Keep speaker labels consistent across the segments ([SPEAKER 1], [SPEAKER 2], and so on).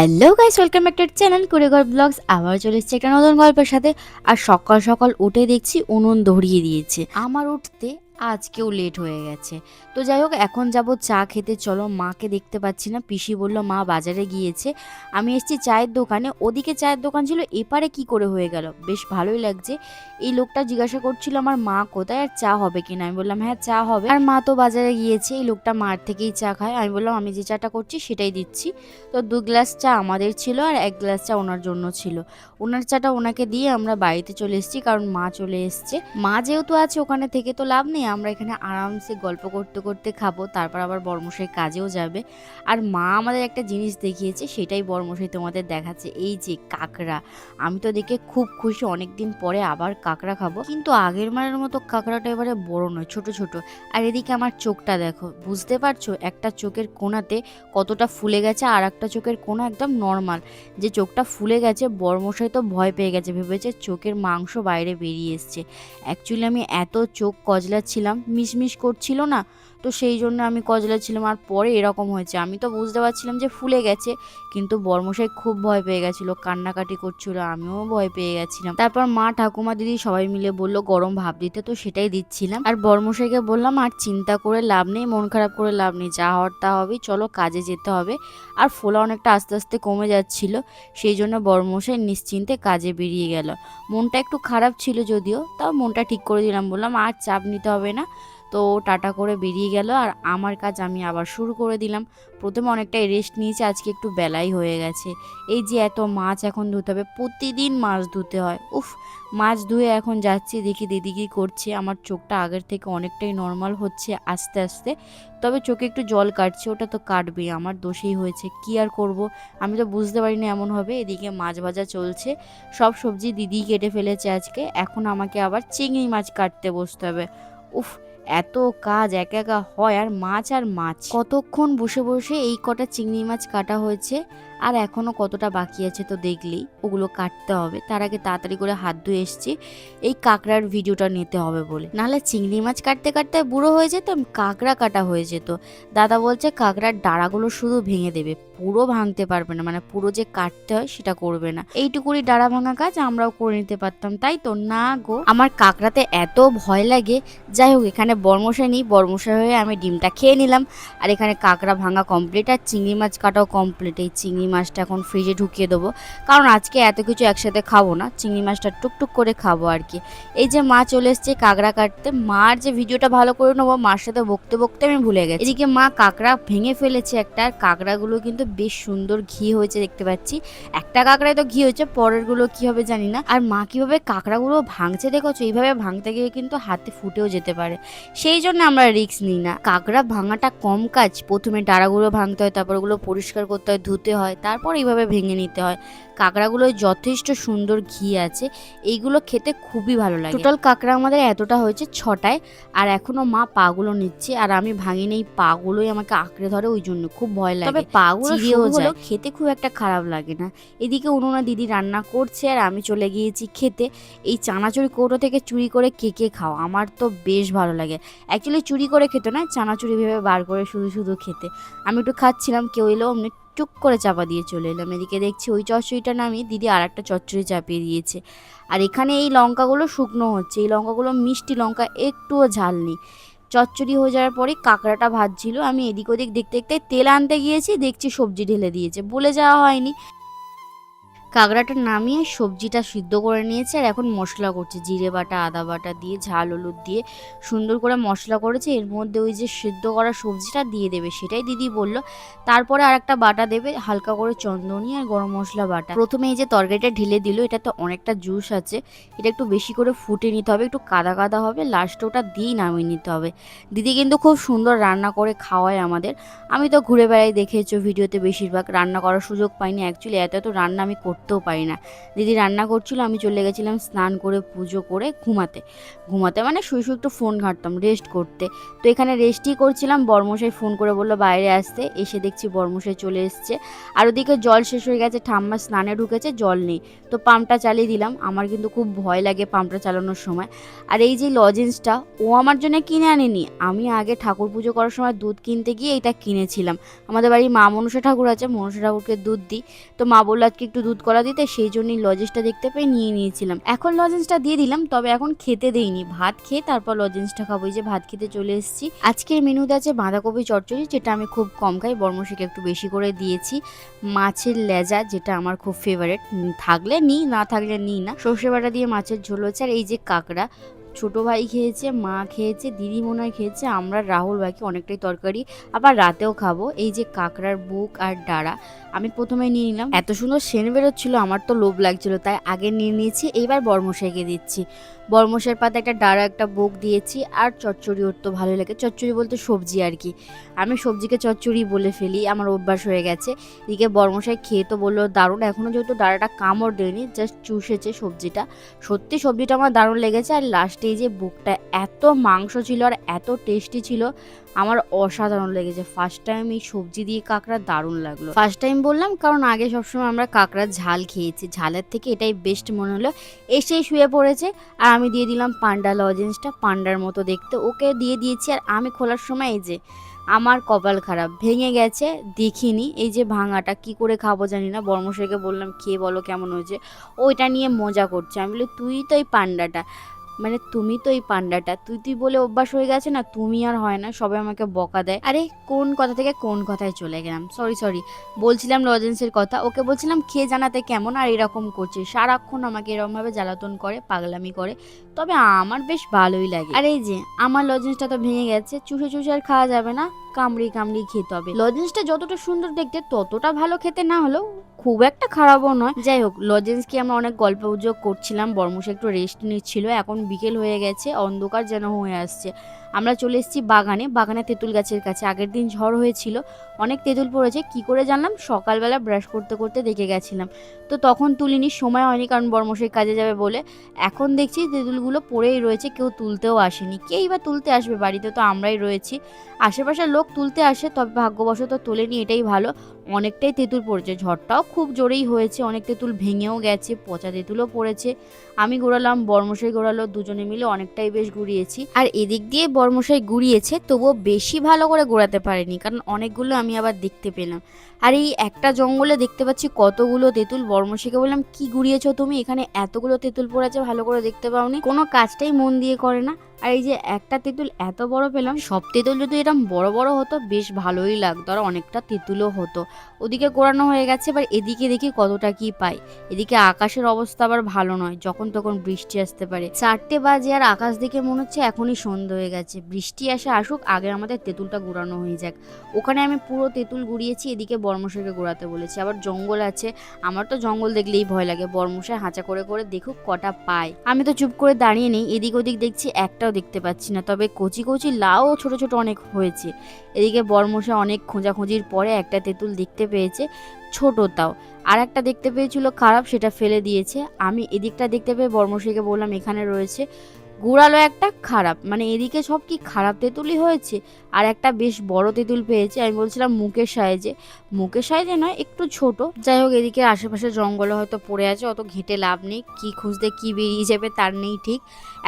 [SPEAKER 1] Hello guys, welcome back to channel Kureghor vlogs. আবার চলে এসেছে একটা নতুন গল্পের সাথে। আর সকাল সকাল উঠে দেখছি উনুন ধরিয়ে দিয়েছে। আমার উঠতে আজকেও লেট হয়ে গেছে। তো যাই হোক, এখন যাব চা খেতে। চলো, মাকে দেখতে পাচ্ছি না। পিসি বলল মা বাজারে গিয়েছে। আমি এসেছি চায়ের দোকানে, ওদিকে চায়ের দোকান ছিল, এপারে কি করে হয়ে গেল। বেশ ভালোই লাগছে। এই লোকটা জিজ্ঞাসা করছিল আমার মা কোথায় আর চা হবে কিনা। আমি বললাম হ্যাঁ চা হবে। আর মা তো বাজারে গিয়েছে। এই লোকটা মার থেকেই চা খায়। আমি বললাম আমি যে চাটা করছি সেটাই দিচ্ছি। তো 2 গ্লাস চা আমাদের ছিল আর 1 গ্লাস চা ওনার জন্য ছিল। ওনার চাটা ওনাকে দিয়ে আমরা বাড়িতে চলে এসেছি, কারণ মা চলে এসছে। মা যেহেতু আছে ওখানে থেকে তো লাভ নেই, আমরা এখানে আরামসে গল্প করতে করতে খাবো, তারপর আবার বড়মশাই কাজেও যাবে। আর মা আমাদের একটা জিনিস দেখিয়েছে, সেটাই বড়মশাই তোমাদের দেখাচ্ছে। এই যে কাঁকড়া, আমি তো দেখে খুব খুশি, অনেকদিন পরে আবার কাঁকড়া খাবো। কিন্তু আগের মারের মতো কাঁকড়াটা এবারে বড় নয়, ছোট ছোট। আর এদিকে আমার চোখটা দেখো, বুঝতে পারছো একটা চোখের কোণাতে কতটা ফুলে গেছে, আর একটা চোখের কোণা একদম নর্মাল। যে চোখটা ফুলে গেছে, বড়মশাই তো ভয় পেয়ে গেছে, ভেবেছে চোখের মাংস বাইরে বেরিয়ে এসছে। অ্যাকচুয়ালি আমি এত চোখ কজলাচ্ছিলাম, মিশমিশ করছিল না, তো সেই জন্য আমি কজলাচ্ছিলাম। আর পরে এরকম হয়েছে, আমি তো বুঝতে পারছিলাম যে ফুলে গেছে, কিন্তু বড়মশাই খুব ভয় পেয়ে গেছিলো, কান্নাকাটি করছিল, আমিও ভয় পেয়ে গেছিলাম। তারপর মা ঠাকুমা দিদি সবাই মিলে বললো গরম ভাপ দিতে, তো সেটাই দিচ্ছিলাম। আর বড়মশাইকে বললাম আর চিন্তা করে লাভ নেই, মন খারাপ করে লাভ নেই, যা হওয়ার তা হবে, চলো কাজে যেতে হবে। আর ফোলা অনেকটা আস্তে আস্তে কমে যাচ্ছিল, সেই জন্য বড়মশাই নিশ্চিন্তে কাজে বেরিয়ে গেল। মনটা একটু খারাপ ছিল যদিও, তাও মনটা ঠিক করে দিলাম, বললাম আর চাপ নিতে হবে না। তো টাটা করে বেরিয়ে গেল, আর আমার কাজ আমি আবার শুরু করে দিলাম। প্রথমে অনেকটাই রেস্ট নিয়েছি, আজকে একটু বেলাই হয়ে গেছে। এই যে এত মাছ এখন ধুতে হবে, প্রতিদিন মাছ ধুতে হয়। উফ, মাছ ধুয়ে এখন যাচ্ছি, দেখি দিদি কী করছে। আমার চোখটা আগের থেকে অনেকটাই নর্মাল হচ্ছে আস্তে আস্তে, তবে চোখে একটু জল কাটছে, ওটা তো কাটবেই, আমার দোষেই হয়েছে, কি আর করব। আমি তো বুঝতে পারিনি এমন হবে। এদিকে মাছ ভাজা চলছে, সব সবজি দিদি কেটে ফেলেছে আজকে। এখন আমাকে আবার চিংড়ি মাছ কাটতে বসতে হবে। উফ, এত কাজ একা একা হয়, আর মাছ কতক্ষণ বসে বসে এই কটা চিংড়ি মাছ কাটা হয়েছে, আর এখনো কতটা বাকি আছে তো দেখলেই, ওগুলো কাটতে হবে। তার আগে তাড়াতাড়ি করে হাত ধুয়ে এসেছি এই কাঁকড়ার ভিডিওটা নিতে হবে বলে, নাহলে চিংড়ি মাছ কাটতে কাটতে বুড়ো হয়ে যেতাম, কাঁকড়া কাটা হয়ে যেত। দাদা বলছে কাঁকড়ার ডাঁড়াগুলো শুধু ভেঙে দেবে, পুরো ভাঙতে পারবে না, মানে পুরো যে কাটতে হয় সেটা করবে না। এইটুকুনি ডাঁড়া ভাঙা কাজ আমরাও করে নিতে পারতাম, তাই তো না গো। আমার কাঁকড়াতে এত ভয় লাগে। যাই হোক, এখানে বর্মশাই নেই, বর্মশাই হয়ে আমি ডিমটা খেয়ে নিলাম। আর এখানে কাঁকড়া ভাঙা কমপ্লিট, আর চিংড়ি মাছ কাটাও কমপ্লিট। এই চিংড়ি মাছটা এখন ফ্রিজে ঢুকিয়ে দেবো, কারণ আজকে এত কিছু একসাথে খাবো না, চিংড়ি মাছটা টুকটুক করে খাবো আর কি। এই যে মা চলে এসছে কাঁকড়া কাটতে, মার যে ভিডিওটা ভালো করে নেবো, মার সাথে বকতে বকতে আমি ভুলে গেছি। এদিকে মা কাঁকড়া ভেঙে ফেলেছে একটা, আর কাঁকড়াগুলো কিন্তু বেশ সুন্দর ঘি হয়েছে দেখতে পাচ্ছি। একটা কাঁকড়ায় তো ঘি হয়েছে, পরেরগুলো কি হবে জানি না। আর মা কিভাবে কাঁকড়াগুলো ভাঙছে দেখেছো, এইভাবে ভাঙতে গিয়ে কিন্তু হাতে ফুটেও যেতে পারে, সেই জন্য আমরা রিস্ক নিই না। কাঁকড়া ভাঙাটা কম কাজ, প্রথমে ডাঁড়াগুলো ভাঙতে হয়, তারপর ওগুলো পরিষ্কার করতে হয়, ধুতে হয়, তারপর এইভাবে ভেঙে নিতে হয়। কাঁকড়াগুলোয় যথেষ্ট সুন্দর ঘি আছে, এইগুলো খেতে খুবই ভালো লাগে। টোটাল কাঁকড়া আমাদের এতটা হয়েছে 6টায়, আর এখনো মা পাগুলো নিচ্ছে, আর আমি ভাঙি নেই, পাগুলোই আমাকে আঁকড়ে ধরে, ওই জন্য খুব ভয় লাগে। তবে পাগুলো চিড়েও যায়, খেতে খুব একটা খারাপ লাগে না। এদিকে উনুনে দিদি রান্না করছে, আর আমি চলে গিয়েছি খেতে। এই চানাচুরি কৌটো থেকে চুরি করে কে কে খাও, আমার তো বেশ ভালো লাগে। অ্যাকচুয়ালি চুরি করে খেতে নয়, চানাচুরি ভেবে বার করে শুধু শুধু খেতে। আমি একটু খাচ্ছিলাম, কেউ এলো অমনি টুক করে চাপা দিয়ে চলে এলাম। এদিকে দেখছি ওই চচ্চড়িটা নামিয়ে দিদি আর একটা চচ্চড়ি চাপিয়ে দিয়েছে। আর এখানে এই লঙ্কাগুলো শুকনো হচ্ছে, এই লঙ্কাগুলো মিষ্টি লঙ্কা, একটুও ঝাল নেই। চচ্চড়ি হয়ে যাওয়ার পরেই কাঁকড়াটা ভাজছিল, আমি এদিক ওদিক দেখতে দেখতে তেল আনতে গিয়েছি, দেখছি সবজি ঢেলে দিয়েছে, বলে যাওয়া হয়নি। কাঁকড়াটা নামিয়ে সবজিটা সিদ্ধ করে নিয়েছে, আর এখন মশলা করছে, জিরে বাটা আদা বাটা দিয়ে ঝাল হলুদ দিয়ে সুন্দর করে মশলা করেছে। এর মধ্যে ওই যে সিদ্ধ করা সবজিটা দিয়ে দেবে, সেটাই দিদি বলল। তারপরে আর একটা বাটা দেবে, হালকা করে চন্দনী আর গরম মশলা বাটা। প্রথমে এই যে তরকারিটা ঢেলে দিল, এটাতে অনেকটা জুস আছে, এটা একটু বেশি করে ফুটে নিতে হবে, একটু কাদা কাদা হবে, লাস্টে ওটা দিয়েই নামিয়ে নিতে হবে। দিদি কিন্তু খুব সুন্দর রান্না করে খাওয়ায় আমাদের। আমি তো ঘুরে বেড়াই, দেখেছো ভিডিওতে, বেশিরভাগ রান্না করার সুযোগ পাইনি, অ্যাকচুয়ালি এত এত রান্না আমি করতে উঠতেও পারি না। দিদি রান্না করছিল, আমি চলে গেছিলাম স্নান করে পুজো করে ঘুমাতে। মানে শুয়ে শুয়ে একটু ফোন ঘাঁটতাম রেস্ট করতে। তো এখানে রেস্টই করছিলাম, বর্মশাই ফোন করে বললো বাইরে আসতে। এসে দেখছি বর্মশাই চলে এসছে। আর ওদিকে জল শেষ হয়ে গেছে, ঠাম্মা স্নানে ঢুকেছে, জল নেই। তো পাম্পটা চালিয়ে দিলাম। আমার কিন্তু খুব ভয় লাগে পাম্পটা চালানোর সময়। আর এই যে লজেন্সটা ও আমার জন্য কিনে আনেনি, আমি আগে ঠাকুর পুজো করার সময় দুধ কিনতে গিয়ে এটা কিনেছিলাম। আমাদের বাড়ি মা মনসা ঠাকুর আছে, মনসা ঠাকুরকে দুধ দিই। তো মা বললো আজকে একটু দুধ কলা দিতে, সেই জন্যই লজেন্সটা দেখতে পেয়ে নিয়ে নিয়েছিলাম। এখন লজেন্সটা দিয়ে দিলাম, তবে এখন খেতে দেইনি, ভাত খেয়ে তারপর লজেন্সটা খাবো। এই যে ভাত খেতে চলে এসেছি। আজকের মেনুতে আছে বাঁধাকপি চচ্চড়ি, যেটা আমি খুব কম খাই, বর্মশাইকে একটু বেশি করে দিয়েছি। মাছের লেজা, যেটা আমার খুব ফেভারিট, থাকলে নিই, না থাকলে নিই না। সর্ষে বাটা দিয়ে মাছের ঝোল হচ্ছে। আর এই যে কাঁকড়া, ছোট ভাই খেয়েছে, মা খেয়েছে, দিদি মনে হয় খেয়েছে, আমরা রাহুল বাকি অনেকটাই তরকারি, আবার রাতেও খাবো। এই যে কাঁকড়ার বুক আর ডাঁড়া আমি প্রথমে নিয়ে নিলাম। এত সুন্দর সেন বেরোচ্ছিল, আমার তো লোভ লাগছিল, তাই আগে নিয়ে নিয়েছি। এইবার বর্মশাইকে দিচ্ছি। বর্মশাইয়ের পাতে একটা ডাঁড়া একটা বুক দিয়েছি। আর চচ্চড়ি ওর তো ভালো লাগে, চচ্চড়ি বলতে সবজি আর কি, আমি সবজিকে চচ্চড়ি বলে ফেলি, আমার অভ্যাস হয়ে গেছে। এদিকে বর্মশাই খেয়ে তো বললো দারুণ, এখনও যেহেতু ডাঁড়াটা কামড় দেয়নি, জাস্ট চুষেছে সবজিটা। সত্যি সবজিটা আমার দারুণ লেগেছে। আর লাস্টে এই যে বুকটা, এত মাংস ছিল আর এত টেস্টি ছিল, আমার অসাধারণ লেগেছে। ফার্স্ট টাইম এই সবজি দিয়ে কাঁকড়া দারুণ লাগলো। ফার্স্ট টাইম বললাম কারণ আগে সবসময় আমরা কাঁকড়ার ঝাল খেয়েছি, ঝালের থেকে এটাই বেস্ট মনে হলো। এসেই শুয়ে পড়েছে, আর আমি দিয়ে দিলাম পান্ডা লজেন্সটা, পান্ডার মতো দেখতে, ওকে দিয়ে দিয়েছি। আর আমি খোলার সময় এই যে আমার কপাল খারাপ, ভেঙে গেছে, দেখিনি। এই যে ভাঙাটা কি করে খাবো জানি না, বর্মশাইকে বললাম খেয়ে বলো কেমন হয়েছে, ওইটা নিয়ে মজা করছে। আমি বলি তুই তো এই পান্ডাটা, তুমি তো এই পান্ডাটা, তুই বলে অভ্যাস হয়ে গেছে না, তুমি আর হয় না, সবাই আমাকে বকা দেয়। আরে কোন কথা থেকে কোন কথায় চলে গেলাম, সরি। বলছিলাম লজেন্সের কথা, ওকে বলছিলাম খেয়ে জানাতে কেমন, আর এরকম করছে সারাক্ষণ, আমাকে এরকম ভাবে জ্বালাতন করে, পাগলামি করে, তবে আমার বেশ ভালোই লাগে। আর এই যে আমার লজেন্সটা তো ভেঙে গেছে, চুষে আর খাওয়া যাবে না, কামড়ি খেতে হবে। লজেন্সটা যতটা সুন্দর দেখতে ততটা ভালো খেতে না হলেও খুব একটা খারাপও নয়। যাই হোক, লজেন্সকে আমরা অনেক গল্প গুজব করছিলাম, বর্মশাই একটু রেস্ট নিচ্ছিল। এখন বিকেল হয়ে গেছে, অন্ধকার যেন হয়ে আসছে। আমরা চলে এসেছি বাগানে তেঁতুল গাছের কাছে। আগের দিন ঝড় হয়েছিল, অনেক তেঁতুল পড়েছে, কি করে জানলাম, সকালবেলা ব্রাশ করতে করতে দেখে গেছিলাম। তো তখন তুলিনি, সময় হয়নি, কারণ বর্মশাই কাজে যাবে বলে। এখন দেখছি তেঁতুলগুলো পড়েই রয়েছে, কেউ তুলতেও আসেনি। কেই বা তুলতে আসবে, বাড়িতে তো আমরাই রয়েছি, আশেপাশের লোক তুলতে আসে, তবে ভাগ্যবশত তোলেনি, এটাই ভালো। অনেকটাই তেঁতুল পড়েছে, ঝড়টাও খুব জোরেই হয়েছে, অনেক তেঁতুল ভেঙেও গেছে, পচা তেঁতুলও পড়েছে। আমি ঘোরালাম, বর্মশাই ঘোরালো, দুজনে মিলে অনেকটাই বেশ ঘুরিয়েছি। আর এদিক দিয়ে বর্মশাই ঘুরিয়েছে, তবুও বেশি ভালো করে ঘোরাতে পারেনি, কারণ অনেকগুলো আমি আবার দেখতে পেলাম। আর এই একটা জঙ্গলে দেখতে পাচ্ছি কতগুলো তেঁতুল। বর্মশাইকে বললাম কি ঘুরিয়েছো তুমি, এখানে এতগুলো তেঁতুল পড়েছে, ভালো করে দেখতে পাওনি, কোনো কাজটাই মন দিয়ে করে না। আর এই যে একটা তেঁতুল এত বড় পেলাম, সব তেঁতুল যদি এরকম বড় বড় হতো বেশ ভালোই লাগতো, আর অনেকটা তেঁতুলও হতো। ওদিকে কোরানো হয়ে গেছে, এবার এদিকে দেখি কতটা কি পাই। এদিকে আকাশের অবস্থা আবার ভালো নয়, যখন তখন বৃষ্টি আসতে পারে। 4টে বাজে, আর আকাশ দেখে মনে হচ্ছে এখনই সন্ধ্যা হয়ে গেছে, বৃষ্টি আসুক, আগে আমাদের তেঁতুলটা গুড়ানো হয়ে যাক। ওখানে আমি পুরো তেঁতুল গুড়িয়েছি, এদিকে বর্মশাইকে গুড়াতে বলেছি। আবার জঙ্গল আছে, আমার তো জঙ্গল দেখলেই ভয় লাগে, বর্মশাই হাঁচা করে করে দেখুক কটা পায়। আমি তো চুপ করে দাঁড়িয়ে নেই, এদিক ওদিক দেখছি, একটাও দেখতে পাচ্ছি না, তবে কচি কচি লাউ ছোট ছোট অনেক হয়েছে। এদিকে বর্মশাই অনেক খোঁজাখুঁজির পরে একটা তেঁতুল দেখতে পেয়েছে, ছোট তাও। আর একটা দেখতে পেয়েছিল খারাপ, সেটা ফেলে দিয়েছে। আমি এদিকটা দেখতে পেয়ে বর্মশাইকে বললাম এখানে রয়েছে, গুড়ালো একটা খারাপ, এদিকে সব কি খারাপ তেঁতুলই হয়েছে। আর একটা বেশ বড় তেঁতুল পেয়েছে, আমি বলছিলাম মুখের সাইজে নয়, একটু ছোট। যাই হোক, এদিকে আশেপাশে জঙ্গলে হয়তো পড়ে আছে, অত ঘেঁটে লাভ নেই, কি খুঁজতে কি বেরিয়ে যাবে তার নেই ঠিক।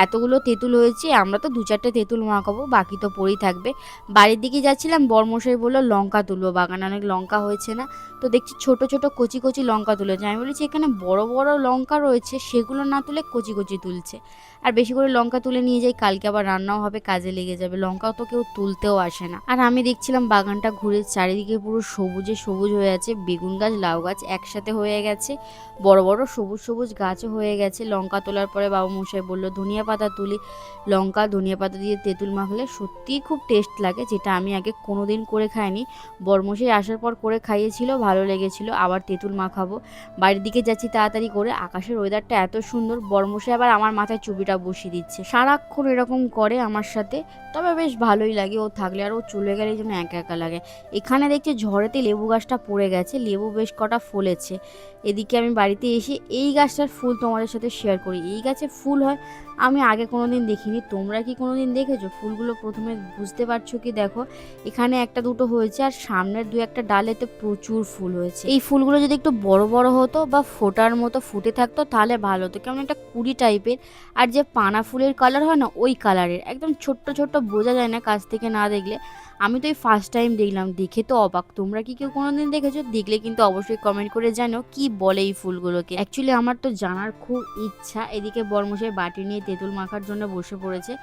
[SPEAKER 1] এতগুলো তেঁতুল হয়েছে, আমরা তো 2-4টে তেঁতুল মাখাবো, বাকি তো পড়েই থাকবে। বাড়ির দিকে যাচ্ছিলাম, বর্মশাই বললো লঙ্কা তুলবো, বাগানে অনেক লঙ্কা হয়েছে না। তো দেখছি ছোট ছোট কচি কচি লঙ্কা তুলেছে, আমি বলেছি এখানে বড় বড় লঙ্কা রয়েছে, সেগুলো না তুলে কচি কচি তুলছে। আর বেশি করে লঙ্কা তুলে নিয়ে যাই, কালকে আবার রান্নাও হবে, কাজে লেগে যাবে, লঙ্কাও তো কেউ তুলতেও আসে না। আর আমি দেখছিলাম বাগানটা ঘুরে, চারিদিকে পুরো সবুজে সবুজ হয়ে আছে, বেগুন গাছ লাউ গাছ একসাথে হয়ে গেছে, বড় বড় সবুজ সবুজ গাছও হয়ে গেছে। লঙ্কা তোলার পরে বাবা মশাই বললো ধনিয়া পাতা তুলি, লঙ্কা ধনিয়া পাতা দিয়ে তেঁতুল মাখলে সত্যিই খুব টেস্ট লাগে, যেটা আমি আগে কোনোদিন করে খাইনি। বর্মশাই আসার পর করে খাইয়েছিল, ভালো লেগেছিল। আবার তেঁতুল মাখাবো। বাড়ির দিকে যাচ্ছি তাড়াতাড়ি করে। আকাশের ওয়েদারটা এত সুন্দর, বরমশাই আবার আমার মাথায় চুবিটা বসিয়ে দিচ্ছে। সারাক্ষণ এরকম করে আমার সাথে, তবে বেশ ভালোই লাগে ও থাকলে। আর ও চলে গেলে যেন একা একা লাগে। এখানে দেখছি ঝড়েতে লেবু গাছটা পড়ে গেছে, লেবু বেশ কটা ফলেছে। এদিকে আমি বাড়িতে এসে এই গাছটার ফুল তোমাদের সাথে শেয়ার করি। এই গাছে ফুল হয় আমি আগে কোনোদিন দেখিনি। তোমরা কি কোনোদিন দেখেছো? ফুলগুলো প্রথমে বুঝতে পারছো কি? দেখো, এখানে একটা দুটো হয়েছে আর সামনের দু একটা ডালেতে প্রচুর ফুল হয়েছে। এই ফুলগুলো যদি একটু বড় বড় হতো বা ফোটার মতো ফুটে থাকতো তাহলে ভালো হতো। কেমন একটা কুড়ি টাইপের, আর যে পানা ফুলের কালার হয় না ওই কালারের, একদম ছোট্ট ছোট্ট, বোঝা যায় না কাছ থেকে না দেখলে। আমি তো এই ফার্স্ট টাইম দেখলাম, দেখে তো অবাক। তোমরা কি কেউ কোনোদিন দেখেছো? দেখলে কিন্তু অবশ্যই কমেন্ট করে জানো কি বলে এই ফুলগুলোকে। অ্যাকচুয়ালি আমার তো জানার খুব ইচ্ছা। এদিকে বরমশাই বাটি নিয়ে তেঁতুল মাখার জন্য বসে পড়েছে।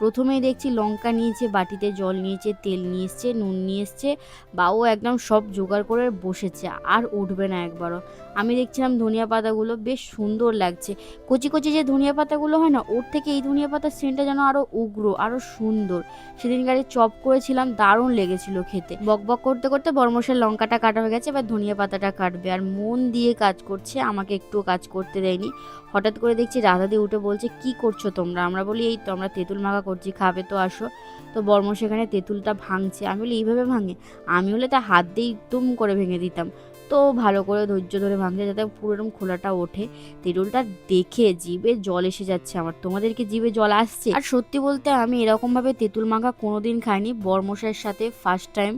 [SPEAKER 1] প্রথমেই দেখছি লঙ্কা নিয়েছে, বাটিতে জল নিয়েছে, তেল নিয়ে এসছে, নুন নিয়ে এসছে, বা ও একদম সব জোগাড় করে বসেছে, আর উঠবে না একবারও। আমি দেখছিলাম ধনিয়া পাতাগুলো বেশ সুন্দর লাগছে। কচি কচি যে ধনিয়া পাতাগুলো হয় না, ওর থেকে এই ধনিয়া পাতার সেন্টটা যেন আরো উগ্র, আরো সুন্দর। সেদিন গাড়ি চপ করেছিলাম, দারুণ লেগেছিল খেতে। বক বক করতে করতে বরমশাই লঙ্কাটা কাটা হয়ে গেছে, এবার ধনিয়া পাতাটা কাটবে। আর মন দিয়ে কাজ করছে, আমাকে একটুও কাজ করতে দেয়নি। হঠাৎ করে দেখছি রাধাদি উঠে বলছে, কি করছো তোমরা? আমরা বলি, এই তো আমরা তেঁতুল মাখা করছি, খাবে তো আসো। তো বরমশাই এখানে তেঁতুলটা ভাঙছে। আমি বলি, এইভাবে ভাঙে? আমি হলে তা হাত দিয়ে তুম করে ভেঙে দিতাম। তো ভালো করে ধৈর্য ধরে ভাঙছে যাতে পুরো এরকম খোলাটা ওঠে। তেঁতুলটা দেখে জিভে জল এসে যাচ্ছে আমার। তোমাদেরকে জিভে জল আসছে? আর সত্যি বলতে আমি এরকম ভাবে তেঁতুল মাখা কোনোদিন খাইনি, বরমশাইয়ের সাথে ফার্স্ট টাইম।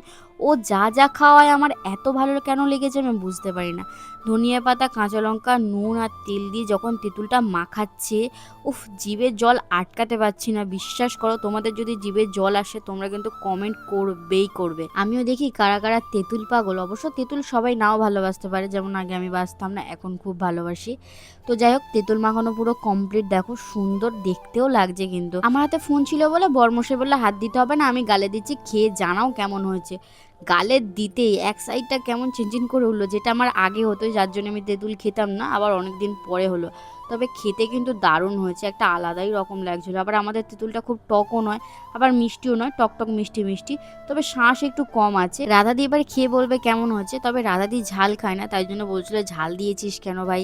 [SPEAKER 1] ও যা যা খাওয়ায় আমার এত ভালো কেন লেগেছে আমি বুঝতে পারি না। ধনিয়া পাতা, কাঁচা লঙ্কা, নুন আর তেল দিয়ে যখন তেঁতুলটা মাখাচ্ছে, উফ, জিভের জল আটকাতে পারছি না। বিশ্বাস করো, তোমাদের যদি জিভের জল আসে তোমরা কিন্তু কমেন্ট করবেই করবে। আমিও দেখি কারা কারা তেঁতুল পাগল। অবশ্য তেঁতুল সবাই নাও ভালোবাসতে পারে, যেমন আগে আমি বাসতাম না, এখন খুব ভালোবাসি। তো যাই হোক, তেঁতুল মাখানো পুরো কমপ্লিট। দেখো সুন্দর দেখতেও লাগছে। কিন্তু আমার হাতে ফোন ছিল বলে বরমশাই বললে হাত দিতে হবে না, আমি গালে দিচ্ছি, খেয়ে জানাও কেমন হয়েছে। গালে দিতেই এক সাইডটা কেমন চিনচিন করে উঠলো, যেটা আমার আগে হতো, যার জন্য আমি তেঁতুল খেতাম না, আবার অনেকদিন পরে হলো। তবে খেতে কিন্তু দারুণ হয়েছে, একটা আলাদাই রকম লাগছিল। আবার আমাদের তেঁতুলটা খুব টকও নয়, আবার মিষ্টিও নয়, টক টক মিষ্টি মিষ্টি, তবে শাঁস একটু কম আছে। রাধাদি এবার খেয়ে বলবে কেমন হয়েছে। তবে রাধাদি ঝাল খায় না, তাই জন্য বলছিল ঝাল দিয়েছিস কেন ভাই?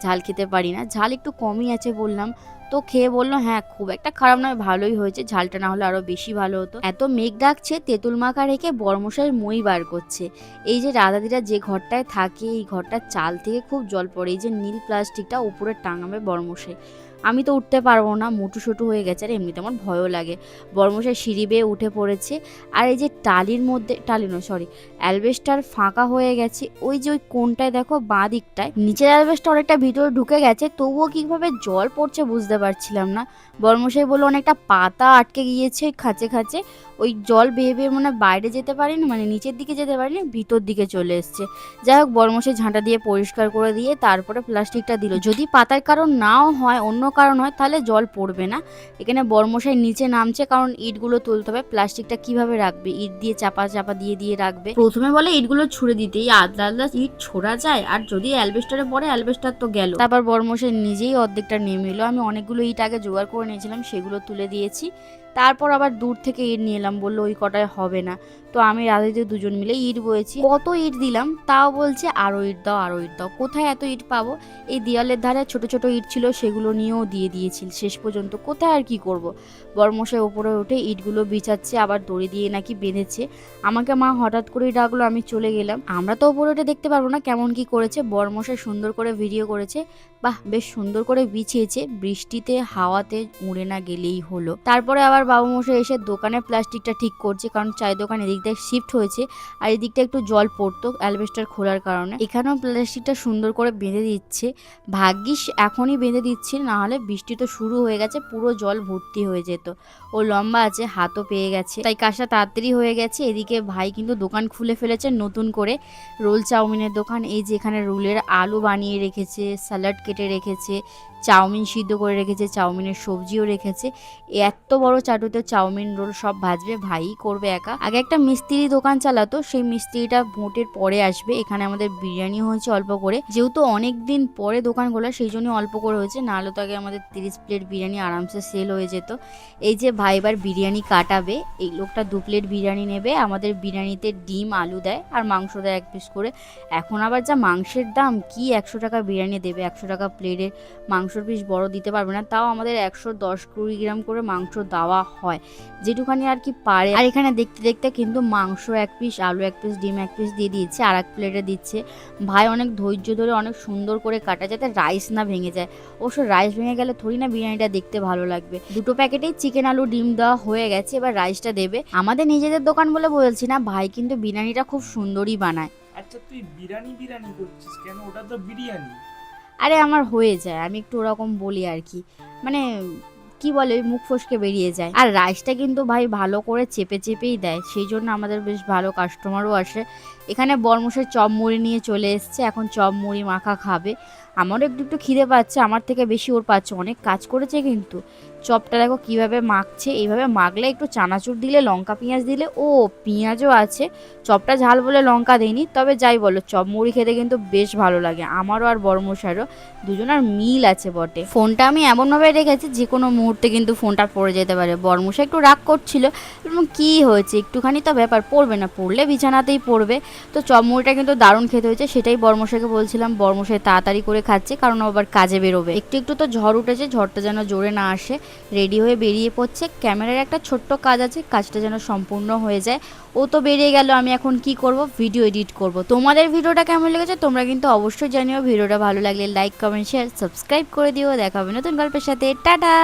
[SPEAKER 1] ঝাল খেতে পারি না। ঝাল একটু কমই আছে বললাম। তো খেয়ে বললো, হ্যাঁ খুব একটা খারাপ নয়, ভালোই হয়েছে, ঝালটা না হলে আরো বেশি ভালো হতো। এত মেঘ ডাকছে, তেঁতুল মাখা রেখে বরমশাই মই বার করছে। এই যে রাধাদিরা যে ঘরটায় থাকে, এই ঘরটার চাল থেকে খুব জল পড়ে। এই যে নীল প্লাস্টিকটা উপরে টাঙাবে বরমশাই। আমি তো উঠতে পারবো না, মোটু সোটু হয়ে গেছে, আর এমনিতে আমার ভয়ও লাগে। বরমশাই সিঁড়ি বেয়ে উঠে পড়েছে। আর এই যে টালির মধ্যে, টালি নয় সরি, অ্যালবেস্টার ফাঁকা হয়ে গেছে। ওই যে ওই কোণটায় দেখো, বাঁ দিকটায় নিচের অ্যালবেস্টার অনেকটা ভিতরে ঢুকে গেছে, তবুও কিভাবে জল পড়ছে বুঝতে পারছিলাম না। বরমশাই বললো অনেকটা পাতা আটকে গিয়েছে খাঁচে খাঁচে, ওই জল বেয়ে বেয়ে মানে বাইরে যেতে পারিনি, মানে নিচের দিকে যেতে পারিনি, ভিতর দিকে চলে এসছে। যাই হোক, বরমশাই ঝাঁটা দিয়ে পরিষ্কার করে দিয়ে তারপরে প্লাস্টিকটা দিল। যদি পাতার কারণ নাও হয়, অন্য কারণ হয়, তাহলে জল পড়বে না। এখানে বরমশাই নিচে নামছে, কারণ ইটগুলো তুলতে হবে। প্লাস্টিকটা কিভাবে রাখবে? ইট দিয়ে চাপা চাপা দিয়ে দিয়ে রাখবে। প্রথমে বলে ইটগুলো ছুড়ে দিতে, এই আদলা আদলা ইট ছোড়া যায়? আর যদি অ্যালবেস্টারে পড়ে, অ্যালবেস্টার তো গেল। তারপর বরমশাই নিজেই অর্ধেকটা নেমে এলো। আমি অনেকগুলো ইট আগে জোগাড় করে নিয়েছিলাম, সেগুলো তুলে দিয়েছি। তারপর আবার দূর থেকে ইট নিয়ে এলাম, বললো ওই কটায় হবে না। তো আমি রাধিতে দুজন মিলে ইট বয়েছি। কত ইট দিলাম, তাও বলছে আরো ইট দাও, আরো ইট দাও। কোথায় এত ইট পাবো? এই দেওয়ালের ধারে ছোট ছোট ইট ছিল, সেগুলো নিয়েও দিয়ে দিয়েছি শেষ পর্যন্ত। কোথায় আর কি করব। বরমশাই ওপরে উঠে ইটগুলো বিছাচ্ছে, আবার দড়ি দিয়ে নাকি বেঁধেছে। আমাকে মা হঠাৎ করেই ডাকলো, আমি চলে গেলাম। আমরা তো ওপরে উঠে দেখতে পারবো না কেমন কি করেছে। বরমশাই সুন্দর করে ভিডিও করেছে। বাহ, বেশ সুন্দর করে বিছিয়েছে, বৃষ্টিতে হাওয়াতে উড়ে না গেলেই হলো। তারপরে আবার বাবু মশাই এসে দোকানে প্লাস্টিকটা ঠিক করছে, কারণ চায়ের দোকান এদিক দিয়ে শিফট হয়েছে, আর এদিকটা একটু জল পড়তো অ্যালবেস্টার খোলার কারণে। এখানেও প্লাস্টিকটা সুন্দর করে বেঁধে দিচ্ছে। ভাগ্যিস এখনই বেঁধে দিচ্ছে, না হলে বৃষ্টি তো শুরু হয়ে গেছে, পুরো জল ভর্তি হয়ে যেত। ও লম্বা আছে, হাতও পেয়ে গেছে, তাই কাজটা তাড়াতাড়ি হয়ে গেছে। এদিকে ভাই কিন্তু দোকান খুলে ফেলেছে নতুন করে, রোল চাউমিনের দোকান। এই যে এখানে রোলের আলু বানিয়ে রেখেছে, স্যালাড কেটে রেখেছে, চাউমিন সিদ্ধ করে রেখেছে, চাউমিনের সবজিও রেখেছে। এত বড় চাটুতে চাউমিন রোল সব ভাজবে, ভাই করবে একা। আগে একটা মিস্ত্রি দোকান চালাতো, সেই মিস্ত্রিটা ভোটের পরে আসবে। এখানে আমাদের বিরিয়ানি হয়েছে অল্প করে, যেহেতু অনেকদিন পরে দোকান খোলা সেই জন্য অল্প করে হয়েছে, নাহলে তো আগে আমাদের 30 প্লেট বিরিয়ানি আরামসে সেল হয়ে যেত। এই যে ভাই এবার বিরিয়ানি কাটাবে, এই লোকটা 2 প্লেট বিরিয়ানি নেবে। আমাদের বিরিয়ানিতে ডিম আলু দেয় আর মাংস দেয় 1 পিস করে। এখন আবার যা মাংসের দাম, কি 100 টাকা বিরিয়ানি দেবে, 100 টাকা প্লেটে মাংসর পিস বড় দিতে পারবে না। তাও আমাদের 110-20 গ্রাম করে মাংস দেওয়া হয়, যেটুখানি আর কি পারে। আর এখানে দেখতে দেখতে কিন্তু মাংস 1 পিস, আলু 1 পিস, ডিম 1 পিস দিয়ে দিয়েছে, আর 1 প্লেটে দিচ্ছে। ভাই অনেক ধৈর্য ধরে অনেক সুন্দর করে কাটা, যাতে রাইস না ভেঙে যায়। অবশ্য রাইস ভেঙে গেলে থোড়ি না বিরিয়ানিটা দেখতে ভালো লাগবে। 2 প্যাকেটেই চিকেন আলু ডিম দেওয়া হয়ে গেছে, এবার রাইসটা দেবে। আমাদের নিজেদের দোকান বলে বলছি না, ভাই কিন্তু বিরিয়ানিটা খুব সুন্দরই বানায়।
[SPEAKER 2] আচ্ছা, তুই বিরিয়ানি বিরিয়ানি করছিস কেন? ওটা তো বিরিয়ানি।
[SPEAKER 1] আরে আমার হয়ে যায়, আমি একটু ওরকম বলি আর কি, মানে কি বলে ওই মুখ ফসকে বেরিয়ে যায়। আর রাইসটা কিন্তু ভাই ভালো করে চেপে চেপেই দেয়, সেই জন্য আমাদের বেশ ভালো কাস্টমারও আসে। এখানে বরমশাই চপ মুড়ি নিয়ে চলে এসছে, এখন চপ মুড়ি মাখা খাবে। আমারও একটু একটু খিদে পাচ্ছে, আমার থেকে বেশি ওর পাচ্ছে, অনেক কাজ করেছে কিন্তু। চপটা দেখো কিভাবে মাখছে, এইভাবে মাখলে একটু চানাচুর দিলে, লঙ্কা পেঁয়াজ দিলে, ও পেঁয়াজও আছে। চপটা ঝাল বলে লঙ্কা দেয়নি, তবে যাই বলো চপ মুড়ি খেতে কিন্তু বেশ ভালো লাগে আমারও আর বরমশাইরও, দুজনের মিল আছে বটে। ফোনটা আমি এমনভাবে রেখেছি যে কোনো মুহূর্তে কিন্তু ফোনটা পড়ে যেতে পারে। বরমশাই একটু রাগ করছিল, এবং কি হয়েছে একটুখানি তো ব্যাপার, পড়বে না, পড়লে বিছানাতেই পড়বে। তো চপ মুড়িটা কিন্তু দারুণ খেতে হয়েছে, সেটাই বরমশাইকে বলছিলাম। বরমশাই তাড়াতাড়ি করে খাচ্ছে, কারণ আবার কাজে বেরোবে। একটু একটু তো ঝড় উঠেছে, ঝড়টা যেন জোরে না আসে। রেডি হয়ে বেরিয়ে পড়ছে। ক্যামেরার একটা ছোট্ট কাজ আছে, কাজটা যেন সম্পূর্ণ হয়ে যায়। ও তো বেরিয়ে গেল, আমি এখন কি করব, ভিডিও এডিট করব। তোমাদের ভিডিওটা কেমন লেগেছে তোমরা কিন্তু অবশ্যই জানিও। ভিডিওটা ভালো লাগলে লাইক কমেন্ট শেয়ার সাবস্ক্রাইব করে দিও। দেখা হবে নতুন গল্পের সাথে। টাটা।